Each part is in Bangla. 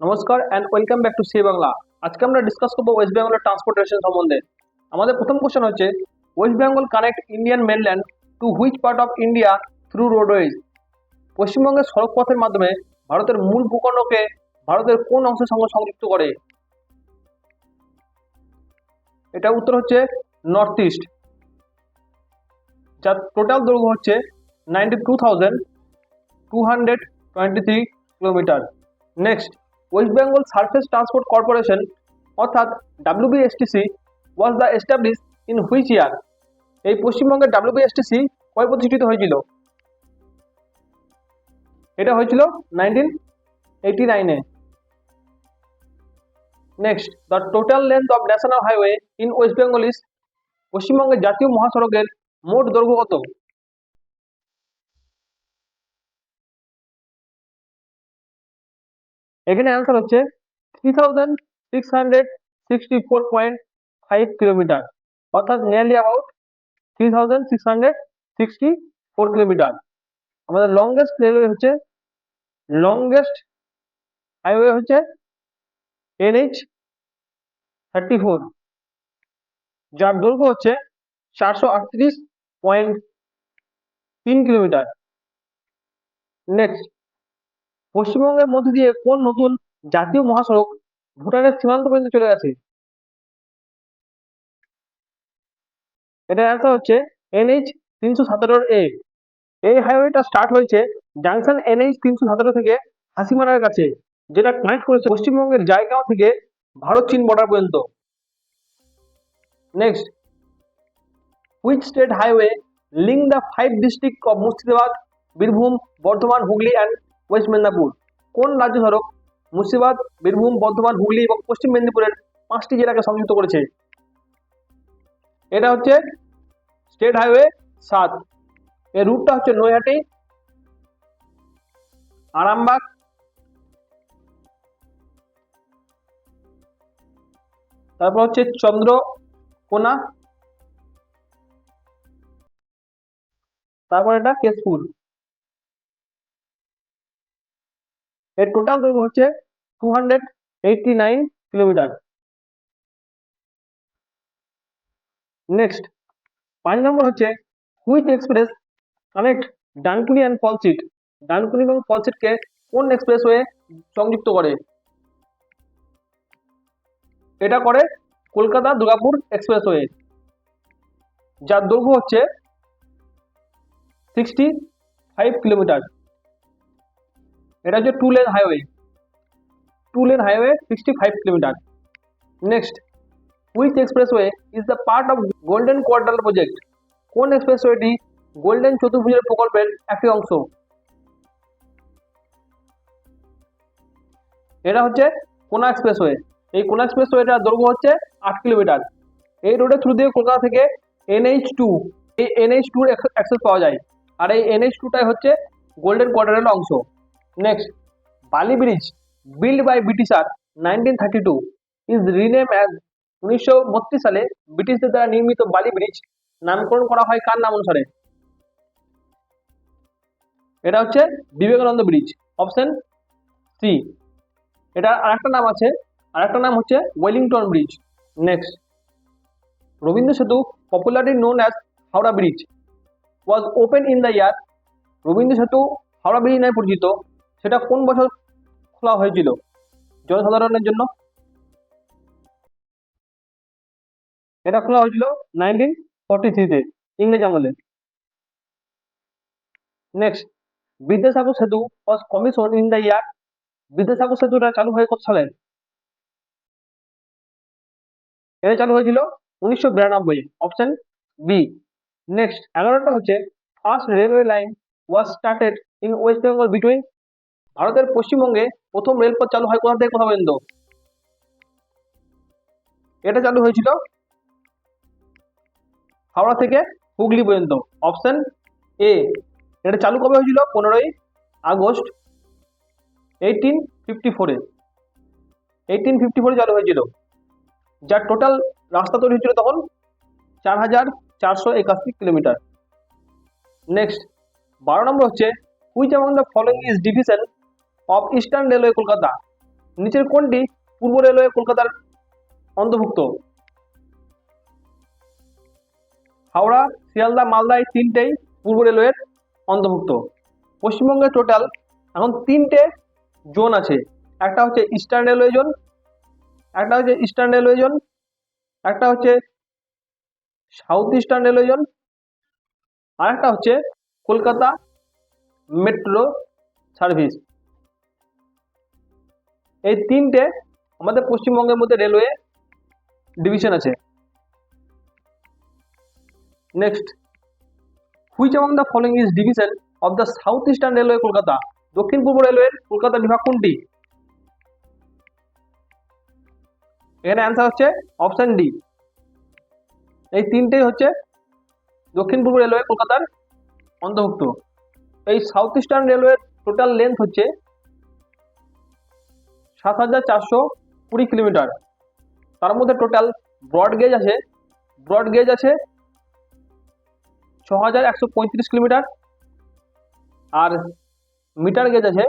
নমস্কার and welcome back to C Bangla. আজকে আমরা ডিসকাস করবো ওয়েস্ট বেঙ্গলের ট্রান্সপোর্টেশন সম্বন্ধে। আমাদের প্রথম কোশ্চেন হচ্ছে, West Bengal connect Indian mainland to which part of India through roadways? পশ্চিমবঙ্গের সড়ক পথের মাধ্যমে ভারতের মূল ভূখণ্ডকে ভারতের কোন অংশের সঙ্গে সংযুক্ত করে? এটা উত্তর হচ্ছে নর্থ ইস্ট, যার টোটাল দৈর্ঘ্য হচ্ছে 92,223 kilometre. Next, West Bengal surface transport corporation অর্থাৎ WBSTC was the establish in which year? এই পশ্চিমবঙ্গের WBSTC কয় প্রতিষ্ঠিত হয়েছিল? এটা হয়েছিল 1989-এ। Next, the total length of national highway in West Bengal is? পশ্চিমবঙ্গের জাতীয় মহাসড়কের মোট দৈর্ঘ্য কত? এখানে অ্যান্সার হচ্ছে 3664.5 কিলোমিটার, অর্থাৎ নিয়ারলি অ্যাবাউট 3664 কিলোমিটার। আমাদের লংগেস্ট হাইওয়ে হচ্ছে NH34, যার দৈর্ঘ্য হচ্ছে 438.3 কিলোমিটার। নেক্সট, পশ্চিমবঙ্গের মধ্যে দিয়ে কোন নতুন জাতীয় মহাসড়ক ভুটানের সীমান্ত পর্যন্ত চলে গেছে? এটার অ্যান্সার হচ্ছে NH317A। এই হাইওয়েটা স্টার্ট হয়েছে জাংশন NH317 থেকে হাসিমারার কাছে, যেটা কানেক্ট করেছে পশ্চিমবঙ্গের জায়গাও থেকে ভারত চীন বর্ডার পর্যন্ত। Next, which state highway link the 5 district of Murshidabad, Birbhum, Bardhaman, Hooghly and West Medinipur? কোন রাজ্য সড়ক মুর্শিদাবাদ, বীরভূম, বর্ধমান, হুগলি এবং পশ্চিম মেদিনীপুরের 5টি জেলাকে সংযুক্ত করেছে? এটা হচ্ছে স্টেট হাইওয়ে 7। এর রুটটা হচ্ছে নৈহাটি, আরামবাগ, তারপর হচ্ছে চন্দ্রকোনা, তারপর এটা কেশপুর। এর টোটাল দৈর্ঘ্য হচ্ছে 289 কিলোমিটার। নেক্সট, 5 নম্বর হচ্ছে, which express connect Dankuni and Falsit? Dankuni এবং ফলসিটকে কোন এক্সপ্রেসওয়ে সংযুক্ত করে? এটা করে কলকাতা দুর্গাপুর এক্সপ্রেসওয়ে, যার দৈর্ঘ্য হচ্ছে 65 কিলোমিটার। এটা হচ্ছে two lane highway 65 kilometre. Next, which expressway is the part of golden quarter project? কোন এক্সপ্রেসওয়েটি গোল্ডেন চতুর্ভুজের প্রকল্পের একটি অংশ? এটা হচ্ছে কোনা এক্সপ্রেসওয়ে। এই কোনা এক্সপ্রেসওয়েটার দৈর্ঘ্য হচ্ছে 8 কিলোমিটার। এই রোডের থ্রু দিয়ে কলকাতা থেকে NH2 অ্যাক্সেস পাওয়া যায়, আর এই NH2টাই হচ্ছে গোল্ডেন কোয়ার্টারের অংশ। Next, Bally bridge build by Britisher 1932 is rename as? 1932 সালে ব্রিটিশদের দ্বারা নির্মিত বালি ব্রিজ নামকরণ করা হয় কার নাম অনুসারে? এটা হচ্ছে বিবেকানন্দ ব্রিজ, অপশন সি। এটা আরেকটা নাম হচ্ছে ওয়েলিংটন ব্রিজ। নেক্সট, রবীন্দ্র সেতু popularly known as Howrah bridge was open in the ইয়ার? রবীন্দ্র সেতু হাওড়া ব্রিজ নামে পরিচিত, সেটা কোন বছর খোলা হয়েছিল জনসাধারণের জন্য? এটা খোলা হয়েছিল 1943-তে, ইংরেজ আমলে। Next, Vidyasagar Setu was commission in the year? Vidyasagar সেতুটা চালু হয় কত সালে? এটা চালু হয়েছিল 1992, অপশন বি। নেক্সট, 11টা হচ্ছে, first railway line was started in West Bengal between? ভারতের পশ্চিমবঙ্গে প্রথম রেলপথ চালু হয় কোথা থেকে কোথা পর্যন্ত? এটা চালু হয়েছিল হাওড়া থেকে হুগলি পর্যন্ত, অপশন এ। এটা চালু কবে হয়েছিল? 15ই আগস্ট 1854-এ। 1854-এ চালু হয়েছিল, যার টোটাল রাস্তা তৈরি হয়েছিল তখন 4481 কিলোমিটার। নেক্সট, 12 নম্বর হচ্ছে, which among the following is division of eastern railway Kolkata? নিচের কোনটি পূর্ব রেলওয়ে কলকাতার অন্তর্ভুক্ত? হাওড়া, শিয়ালদা, মালদা এই তিনটেই পূর্ব রেলওয়ের অন্তর্ভুক্ত। পশ্চিমবঙ্গে টোটাল এখন তিনটে জোন আছে। একটা হচ্ছে ইস্টার্ন রেলওয়ে জোন, একটা হচ্ছে ইস্টার্ন রেলওয়ে জোন, একটা হচ্ছে সাউথ ইস্টার্ন রেলওয়ে জোন, আর একটা হচ্ছে কলকাতা মেট্রো সার্ভিস। এই তিনটে আমাদের পশ্চিমবঙ্গের মধ্যে রেলওয়ে ডিভিশন আছে। Next, which among the following is division of the south eastern railway Kolkata? দক্ষিণ পূর্ব রেলওয়ের কলকাতা বিভাগ কোনটি? এখানে অ্যান্সার হচ্ছে অপশন ডি। এই তিনটেই হচ্ছে দক্ষিণ পূর্ব রেলওয়ে কলকাতার অন্তর্ভুক্ত। এই সাউথ ইস্টার্ন রেলওয়ের টোটাল লেন্থ হচ্ছে ৭,৪২০ কিলোমিটার। তার মধ্যে টোটাল ব্রড গেজ আছে ৬,১৩৫ কিলোমিটার, আর মিটার গেজ আছে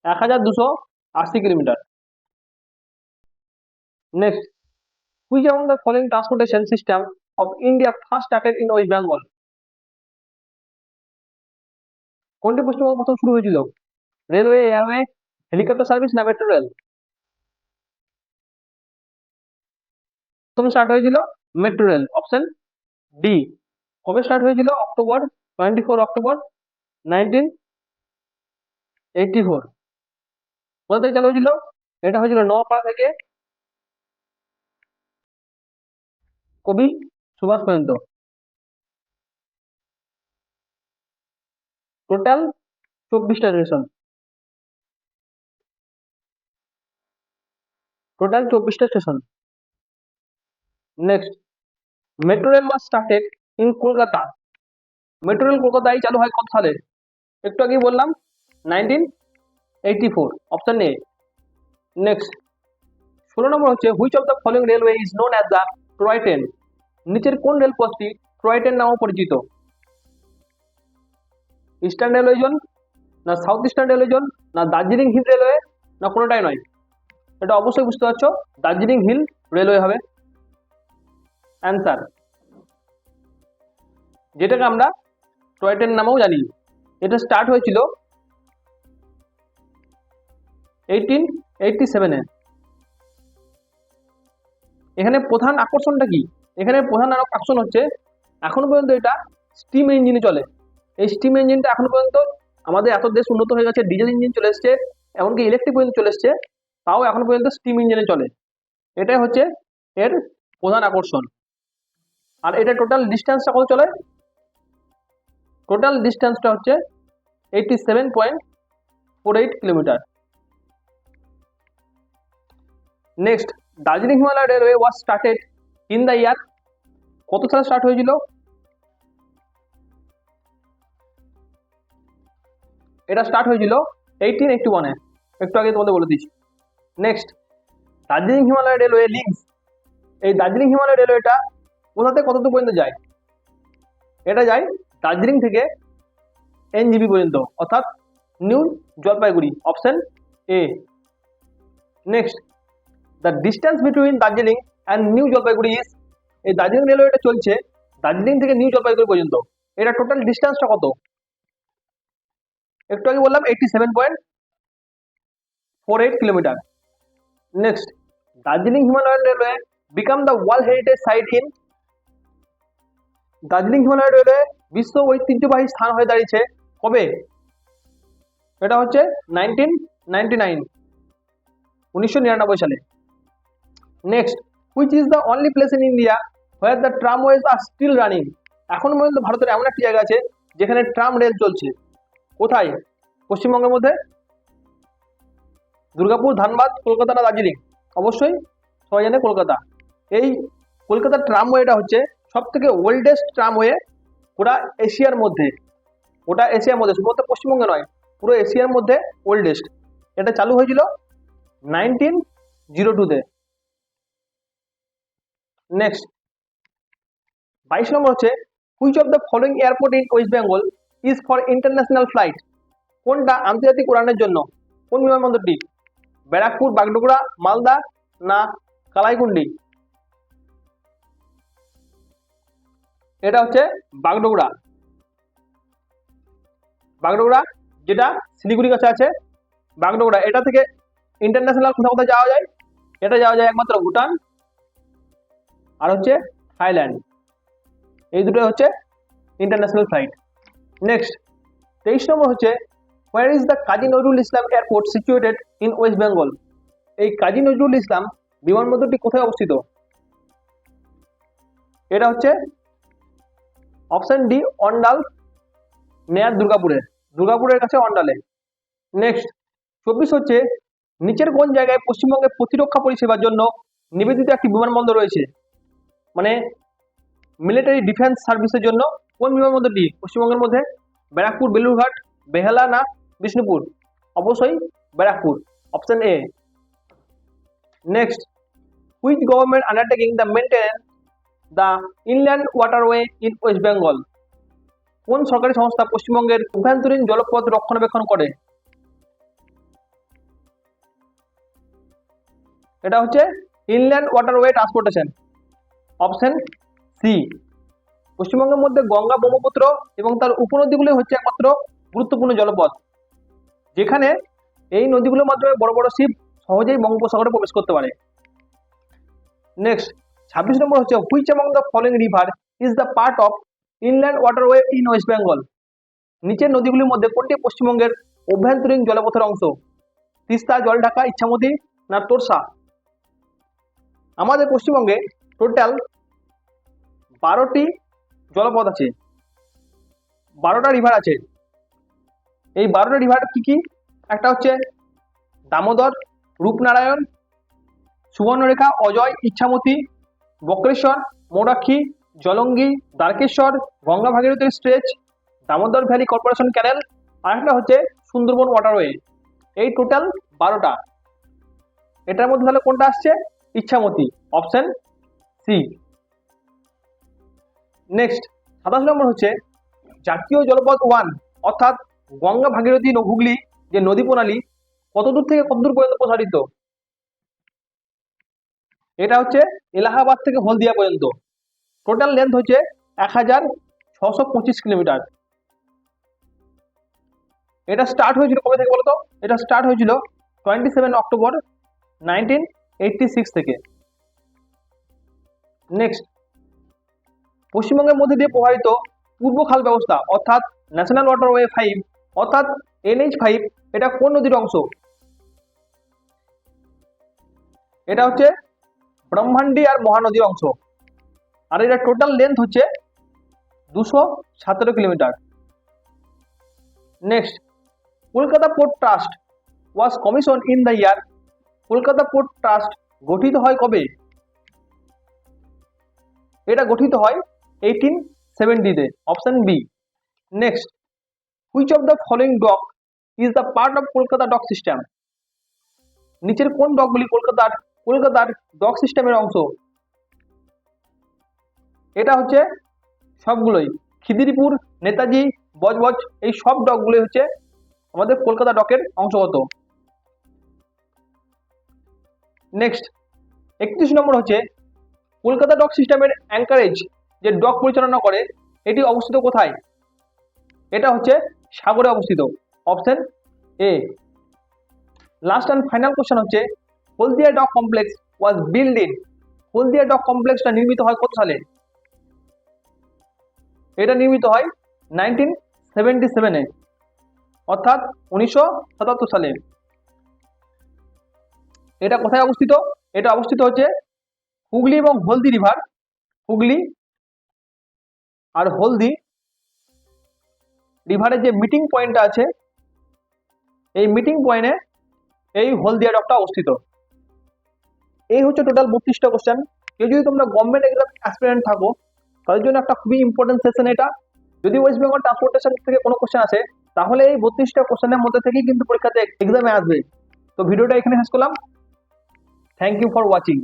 ১,২৮০ kilometre. Next, which among the following transportation system of India first started in West Bengal? কোনটি পশ্চিমবঙ্গ প্রথম শুরু হয়েছিল? রেলওয়ে, এয়ারওয়ে, হেলিকপ্টার সার্ভিস না মেট্রো রেল? প্রথম স্টার্ট হয়েছিল মেট্রো রেল, অপশন ডি। কবে স্টার্ট হয়েছিল? 24 অক্টোবর 1984। কোথা থেকে চালু হয়েছিল? এটা হয়েছিল নওপাড়া থেকে কবি সুভাষ পর্যন্ত। টোটাল 24টা station. Next, metro rail was started in Kolkata. Metro rail কলকাতায় চালু হয় কত সালে? একটু আগেই বললাম 1984, অপশন এ। নেক্সট, 16 নম্বর হচ্ছে which of the following railway is known as the toy train? নিচের কোন রেলপথটি টয় ট্রেন নামেও পরিচিত? ইস্টার্ন রেলওয়ে জোন, না সাউথ ইস্টার্ন রেলওয়ে জোন, না দার্জিলিং হিল রেলওয়ে, না কোনোটাই নয়? এটা অবশ্যই বুঝতে পারছো, দার্জিলিং হিল রেলওয়ে হবে অ্যান্সার, যেটাকে আমরা টয় ট্রেন নামেও জানি। এটা স্টার্ট হয়েছিল 1887-এ। এখানে প্রধান আকর্ষণটা কি? এখানে প্রধান আকর্ষণ হচ্ছে এখনো পর্যন্ত এটা স্টিম ইঞ্জিনে চলে। এই স্টিম ইঞ্জিনটা এখনো পর্যন্ত, আমাদের এত দেশ উন্নত হয়ে গেছে, ডিজেল ইঞ্জিন চলে এসছে, এমনকি ইলেকট্রিক পর্যন্ত চলে এসছে, তাও এখনো পর্যন্ত স্টিম ইঞ্জিনে চলে। এটাই হচ্ছে এর প্রধান আকর্ষণ। আর এটা টোটাল ডিস্টেন্সটা কত চলে? টোটাল ডিস্টেন্সটা হচ্ছে 87.48 kilometre. Next, Darjeeling Himalaya railway was started in the ইয়ার? কত সালে স্টার্ট হয়েছিল? এটা স্টার্ট হয়েছিল 1881-এ। একটু আগে তোমাদের বলে দিচ্ছি। Next, Darjeeling Himalaya railway links. এই দার্জিলিং হিমালয় রেলওয়েটা কোথা থেকে কতদূর পর্যন্ত যায়? এটা যায় দার্জিলিং থেকে এনজিপি পর্যন্ত, অর্থাৎ new Jalpaiguri, option A. Next, the distance between Darjeeling and new Jalpaiguri is? এই দার্জিলিং রেলওয়েটা চলছে দার্জিলিং থেকে নিউ জলপাইগুড়ি পর্যন্ত। এটা টোটাল ডিস্টেন্সটা কত? একটু আগে বললাম 87.48 kilometre. Next, Darjeeling Himalayan railway become the world heritage site in? Darjeeling Himalaya railway বিশ্ব ঐতিহ্যবাহী স্থান হয়ে দাঁড়িয়েছে কবে? এটা হচ্ছে 1999 সালে। Next, which is the only place in India where the tramways are still running? এখন পর্যন্ত ভারতের এমন একটি জায়গা আছে যেখানে ট্রাম রেল চলছে। কোথায়? পশ্চিমবঙ্গের মধ্যে? দুর্গাপুর, ধানবাদ, কলকাতা না দার্জিলিং? অবশ্যই সবাই জানে কলকাতা। এই কলকাতার ট্রামওয়েটা হচ্ছে সব থেকে ওল্ডেস্ট ট্রামওয়ে পুরা এশিয়ার মধ্যে। ওটা এশিয়ার মধ্যে, শুধুমাত্র পশ্চিমবঙ্গে নয়, পুরো এশিয়ার মধ্যে ওল্ডেস্ট। এটা চালু হয়েছিল 1902-তে। নেক্সট, 22 নম্বর হচ্ছে which of the following airport in West Bengal is for international flight? কোনটা আন্তর্জাতিক উড়ানের জন্য? কোন বিমানবন্দরটি? ব্যারাকপুর, বাগডোগরা, মালদা না কালাইকুন্ডি? এটা হচ্ছে বাগডোগরা। বাগডোগরা যেটা শিলিগুড়ির কাছে আছে, বাগডোগরা। এটা থেকে ইন্টারন্যাশনাল কোথাও কোথায় যাওয়া যায়? এটা যাওয়া যায় একমাত্র ভুটান আর হচ্ছে থাইল্যান্ড, এই দুটো হচ্ছে ইন্টারন্যাশনাল ফ্লাইট। নেক্সট 23 নম্বর হচ্ছে where is the Kazi Nazrul Islam airport situated in West Bengal? এই কাজী নজরুল ইসলাম বিমানবন্দরটি কোথায় অবস্থিত? এটা হচ্ছে অপশন ডি অন্ডাল, নেয়ার দুর্গাপুরের কাছে অন্ডালে। নেক্সট 24 হচ্ছে নিচের কোন জায়গায় পশ্চিমবঙ্গের প্রতিরক্ষা পরিষেবার জন্য নিবেদিত একটি বিমানবন্দর রয়েছে? মানে মিলিটারি ডিফেন্স সার্ভিসের জন্য কোন বিমানবন্দরটি পশ্চিমবঙ্গের মধ্যে? ব্যারাকপুর, বেলুরঘাট, বেহালা না বিষ্ণুপুর? অবশ্যই Barrackpore, option A. Next which government undertaking the maintenance the inland waterway in West Bengal? কোন সরকারি সংস্থা পশ্চিমবঙ্গের অভ্যন্তরীণ জলপথ রক্ষণাবেক্ষণ করে? এটা হচ্ছে inland waterway transportation, option C. পশ্চিমবঙ্গের মধ্যে গঙ্গা, ব্রহ্মপুত্র এবং তার উপনদীগুলি হচ্ছে একমাত্র গুরুত্বপূর্ণ জলপথ, যেখানে এই নদীগুলোর মাধ্যমে বড় বড় শিপ সহজেই বঙ্গোপসাগরে প্রবেশ করতে পারে। নেক্সট 26 নম্বর হচ্ছে which among the following river is the part of inland waterway in West Bengal? নিচের নদীগুলির মধ্যে কোনটি পশ্চিমবঙ্গের অভ্যন্তরীণ জলপথের অংশ? তিস্তা, জলঢাকা, ইচ্ছামতি না তোরসা? আমাদের পশ্চিমবঙ্গে টোটাল 12টি জলপথ আছে, 12টা রিভার আছে। এই 12টা রিভার কি কি? একটা হচ্ছে Damodar, Rupnarayan, Subarnarekha, Ajay, Ichamati, Bakreshwar, Mayurakshi, Jalangi, Dwarakeshwar, Ganga Bhagirathi stretch, Damodar valley corporation canal, আর একটা হচ্ছে সুন্দরবন ওয়াটারওয়ে। এই টোটাল 12টা। এটার মধ্যে তাহলে কোনটা আসছে? Ichamati, option C. নেক্সট 27 নম্বর হচ্ছে জাতীয় জলপথ 1 অর্থাৎ গঙ্গা ভাগীরথী হুগলি যে নদী প্রণালী কতদূর থেকে কতদূর পর্যন্ত প্রসারিত? এটা হচ্ছে এলাহাবাদ থেকে হলদিয়া পর্যন্ত। টোটাল লেন্থ হচ্ছে 1625 কিলোমিটার। এটা স্টার্ট হয়েছিল কবে থেকে বলতো? এটা স্টার্ট হয়েছিল 27 অক্টোবর 1986 থেকে। নেক্সট পশ্চিমবঙ্গের মধ্যে দিয়ে প্রবাহিত পূর্ব খাল ব্যবস্থা অর্থাৎ ন্যাশনাল ওয়াটারওয়ে 5 অর্থাৎ NH5 এটা কোন নদীর অংশ? এটা হচ্ছে ব্রহ্মাণ্ডী আর মহানদীর অংশ। আর এটা টোটাল লেন্থ হচ্ছে 217 kilometre. Next Kolkata port trust was commission in the year? Kolkata port trust গঠিত হয় কবে? এটা গঠিত হয় 1870-তে, option B. Next which of the following dock is the part of Kolkata dock system? নিচের কোন ডকগুলি কলকাতার ডক সিস্টেমের অংশ? এটা হচ্ছে সবগুলোই, খিদিরপুর, নেতাজি, বজবজ, এই সব ডকগুলি হচ্ছে আমাদের কলকাতা ডকের অংশগত। নেক্সট 31 নম্বর হচ্ছে কলকাতা ডক সিস্টেমের অ্যাঙ্কারেজ যে ডক পরিচালনা করে এটি অবস্থিত কোথায়? এটা হচ্ছে সাগরে অবস্থিত, option A. Last and final question হচ্ছে Haldia dock complex was build in? Haldia dock কমপ্লেক্সটা নির্মিত হয় কত সালে? এটা নির্মিত হয় 1977-এ, অর্থাৎ 1977 সালে। এটা কোথায় অবস্থিত? এটা অবস্থিত হচ্ছে হুগলি এবং হলদি রিভার, হুগলি আর হলদি রিভারের যে মিটিং পয়েন্টটা আছে এই মিটিং পয়েন্টে এই হলদিয়া ডকটা অবস্থিত। এই হচ্ছে টোটাল 32টা কোশ্চেন। কেউ যদি তোমরা গভর্নমেন্ট এক্সাম অ্যাসপিরেন্ট থাকো তাদের জন্য একটা খুবই ইম্পর্টেন্ট সেশন এটা। যদি ওয়েস্ট বেঙ্গল ট্রান্সপোর্টেশন থেকে কোনো কোশ্চেন আসে তাহলে এই 32টা কোশ্চেনের মধ্যে থেকেই কিন্তু পরীক্ষাতে এক্সামে আসবে। তো ভিডিওটা এখানে শেষ করলাম। Thank you for watching.